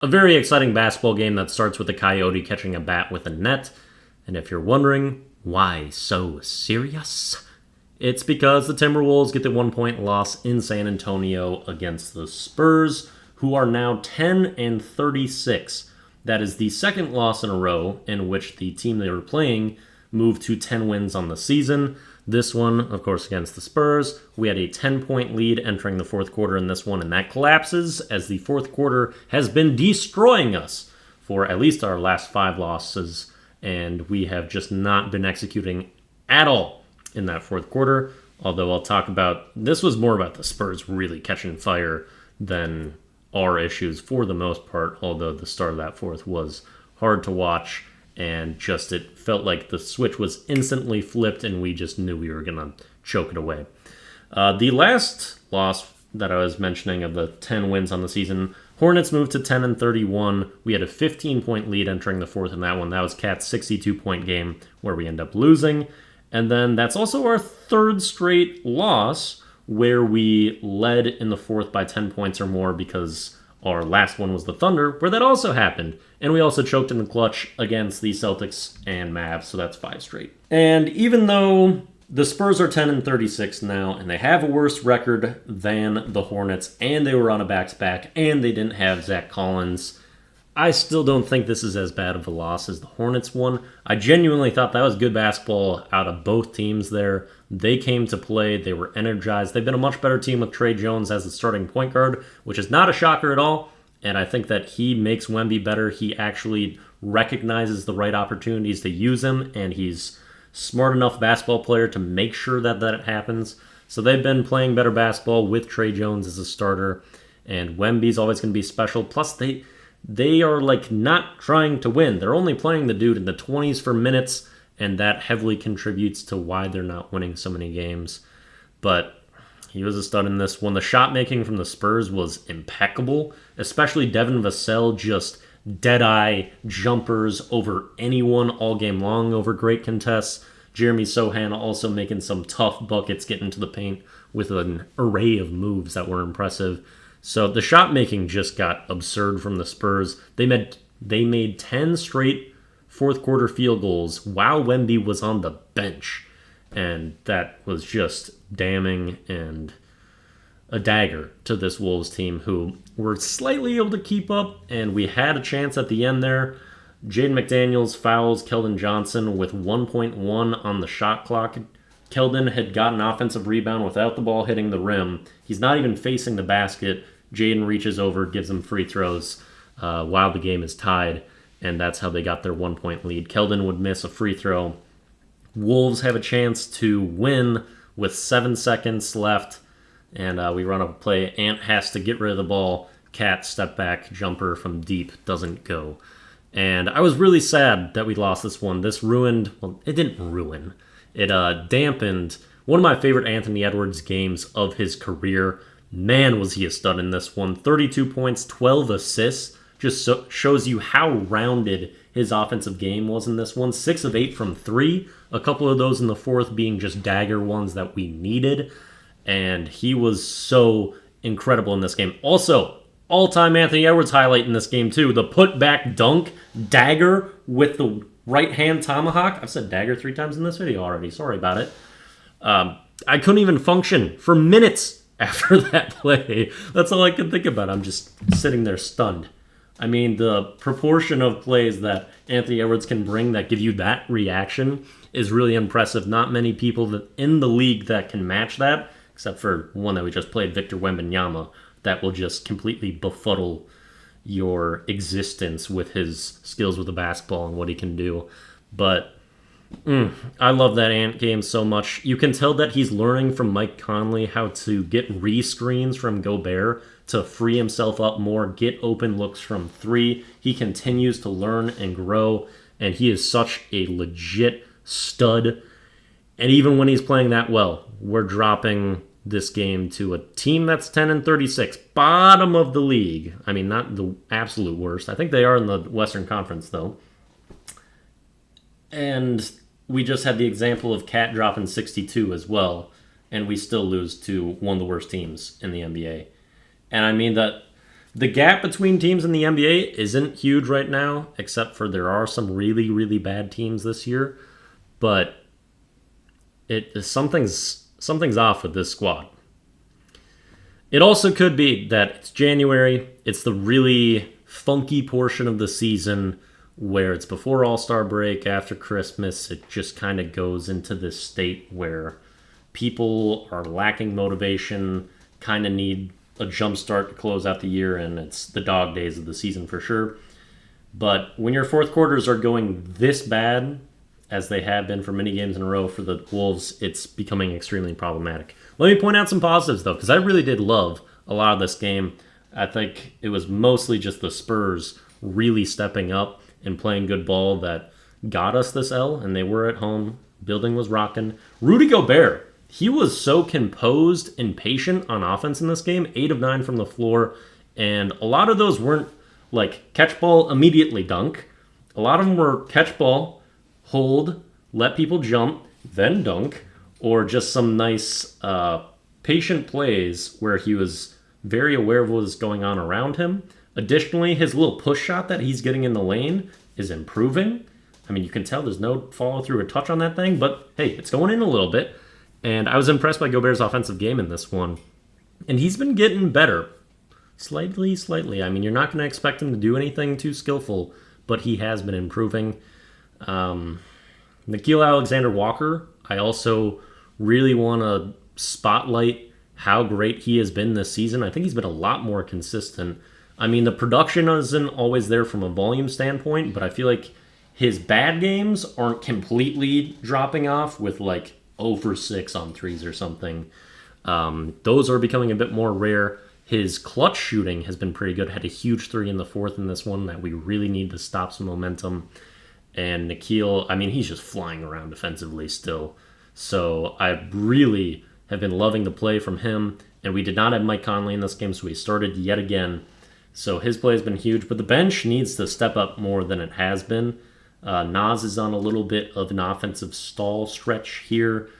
A very exciting basketball game that starts with a coyote catching a bat with a net. And if you're wondering, why so serious? It's because the Timberwolves get the 1 point loss in San Antonio against the Spurs, who are now 10 and 36. That is the second loss in a row in which the team they were playing moved to 10 wins on the season. This one, of course, against the Spurs. We had a 10-point lead entering the fourth quarter in this one, and that collapses as the fourth quarter has been destroying us for at least our last 5 losses, and we have just not been executing at all in that fourth quarter. Although I'll talk about, this was more about the Spurs really catching fire than our issues for the most part, although the start of that fourth was hard to watch. And just it felt like the switch was instantly flipped and we just knew we were going to choke it away. The last loss that I was mentioning of the 10 wins on the season, Hornets moved to 10 and 31. We had a 15-point lead entering the fourth in that one. That was Cat's 62-point game where we end up losing. And then that's also our third straight loss where we led in the fourth by 10 points or more, because our last one was the Thunder, where that also happened. And we also choked in the clutch against the Celtics and Mavs, so that's 5 straight. And even though the Spurs are 10 and 36 now, and they have a worse record than the Hornets, and they were on a back-to-back, and they didn't have Zach Collins, I still don't think this is as bad of a loss as the Hornets one. I genuinely thought that was good basketball out of both teams there. They came to play. They were energized. They've been a much better team with Trey Jones as the starting point guard, which is not a shocker at all. And I think that he makes Wemby better. He actually recognizes the right opportunities to use him, and he's smart enough basketball player to make sure that that happens. So they've been playing better basketball with Trey Jones as a starter, and Wemby's always going to be special. Plus, they are like not trying to win. They're only playing the dude in the 20s for minutes, and that heavily contributes to why they're not winning so many games. But he was a stud in this one. The shot making from the Spurs was impeccable, especially Devin Vassell, just dead-eye jumpers over anyone all game long over great contests. Jeremy Sohan also making some tough buckets, getting to the paint with an array of moves that were impressive. So the shot making just got absurd from the Spurs. They made 10 straight fourth quarter field goals while Wemby was on the bench. And that was just damning and a dagger to this Wolves team, who were slightly able to keep up, and we had a chance at the end there. Jaden McDaniels fouls Keldon Johnson with 1.1 on the shot clock. Keldon had gotten an offensive rebound without the ball hitting the rim. He's not even facing the basket. Jaden reaches over, gives him free throws while the game is tied, and that's how they got their 1-point lead. Keldon would miss a free throw. Wolves have a chance to win with 7 seconds left, and we run a play. Ant has to get rid of the ball. Cat step back jumper from deep doesn't go. And I was really sad that we lost this one. This ruined, well, it didn't ruin. It dampened one of my favorite Anthony Edwards games of his career. Man, was he a stud in this one. 32 points, 12 assists. Just shows you how rounded his offensive game was in this one. 6 of 8 from 3. A couple of those in the fourth being just dagger ones that we needed. And he was so incredible in this game. Also, all-time Anthony Edwards highlight in this game too. The put-back dunk dagger with the right-hand tomahawk. I've said dagger 3 times in this video already. Sorry about it. I couldn't even function for minutes after that play. That's all I could think about. I'm just sitting there stunned. I mean, the proportion of plays that Anthony Edwards can bring that give you that reaction is really impressive. Not many people in the league that can match that, except for one that we just played, Victor Wembanyama, that will just completely befuddle your existence with his skills with the basketball and what he can do. But I love that Ant game so much. You can tell that he's learning from Mike Conley how to get re-screens from Gobert to free himself up more, get open looks from 3. He continues to learn and grow, and he is such a legit stud. And even when he's playing that well, we're dropping this game to a team that's 10 and 36, bottom of the league. I mean, not the absolute worst. I think they are in the Western Conference, though. And we just had the example of Cat dropping 62 as well, and we still lose to one of the worst teams in the NBA. And I mean that The gap between teams in the NBA isn't huge right now, except for there are some really, really bad teams this year. But something's off with this squad. It also could be that it's January. It's the really funky portion of the season where it's before All-Star break, after Christmas. It just kind of goes into this state where people are lacking motivation, kind of need a jump start to close out the year, and it's the dog days of the season for sure. But when your fourth quarters are going this bad, as they have been for many games in a row for the Wolves, it's becoming extremely problematic. Let me point out some positives, though, because I really did love a lot of this game. I think it was mostly just the Spurs really stepping up and playing good ball that got us this L, and they were at home. Building was rocking. Rudy Gobert, he was so composed and patient on offense in this game, 8 of 9 from the floor, and a lot of those weren't like catch ball, immediately dunk. A lot of them were catch ball, hold, let people jump, then dunk, or just some nice patient plays where he was very aware of what was going on around him. Additionally, his little push shot that he's getting in the lane is improving. I mean, you can tell there's no follow through or touch on that thing, but hey, it's going in a little bit. And I was impressed by Gobert's offensive game in this one. And he's been getting better. Slightly. I mean, you're not going to expect him to do anything too skillful, but he has been improving. Nickeil Alexander-Walker, I also really want to spotlight how great he has been this season. I think he's been a lot more consistent. I mean, the production isn't always there from a volume standpoint, but I feel like his bad games aren't completely dropping off with like 0 for 6 on threes or something. Those are becoming a bit more rare. His clutch shooting has been pretty good. Had a huge 3 in the fourth in this one that we really need to stop some momentum. And Nickeil, I mean, he's just flying around defensively still. So I really have been loving the play from him. And we did not have Mike Conley in this game, so he started yet again. So his play has been huge. But the bench needs to step up more than it has been. Nas is on a little bit of an offensive stall stretch here.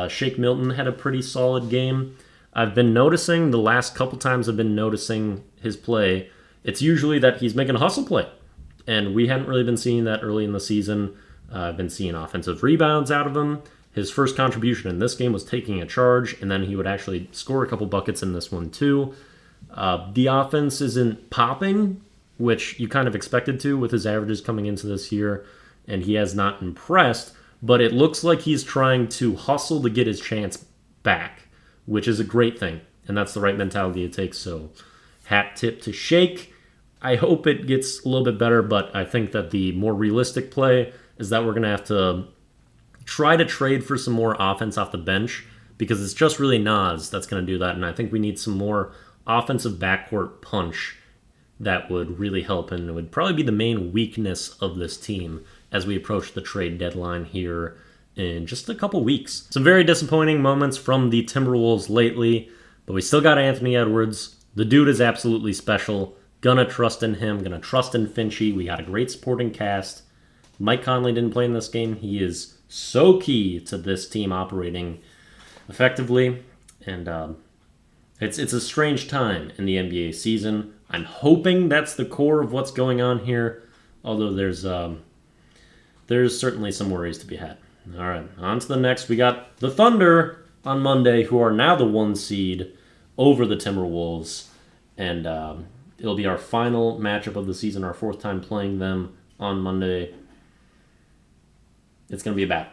Shake Milton had a pretty solid game. I've been noticing the last couple times I've been noticing his play, it's usually that he's making a hustle play. And we hadn't really been seeing that early in the season. I've been seeing offensive rebounds out of him. His first contribution in this game was taking a charge, and then he would actually score a couple buckets in this one too. The offense isn't popping, which you kind of expected to with his averages coming into this year, and he has not impressed, but it looks like he's trying to hustle to get his chance back, which is a great thing, and that's the right mentality to take. So hat tip to Shake. I hope it gets a little bit better, but I think that the more realistic play is that we're going to have to try to trade for some more offense off the bench, because it's just really Nas that's going to do that, and I think we need some more offensive backcourt punch that would really help, and it would probably be the main weakness of this team as we approach the trade deadline here in just a couple weeks. Some very disappointing moments from the Timberwolves lately, but we still got Anthony Edwards. The dude is absolutely special. Gonna trust in him. Gonna trust in Finchy. We got a great supporting cast. Mike Conley didn't play in this game. He is so key to this team operating effectively, and it's a strange time in the NBA season. I'm hoping that's the core of what's going on here, although there's certainly some worries to be had. All right, on to the next. We got the Thunder on Monday, who are now the 1 seed over the Timberwolves, and it'll be our final matchup of the season, our 4th time playing them on Monday. It's going to be a battle.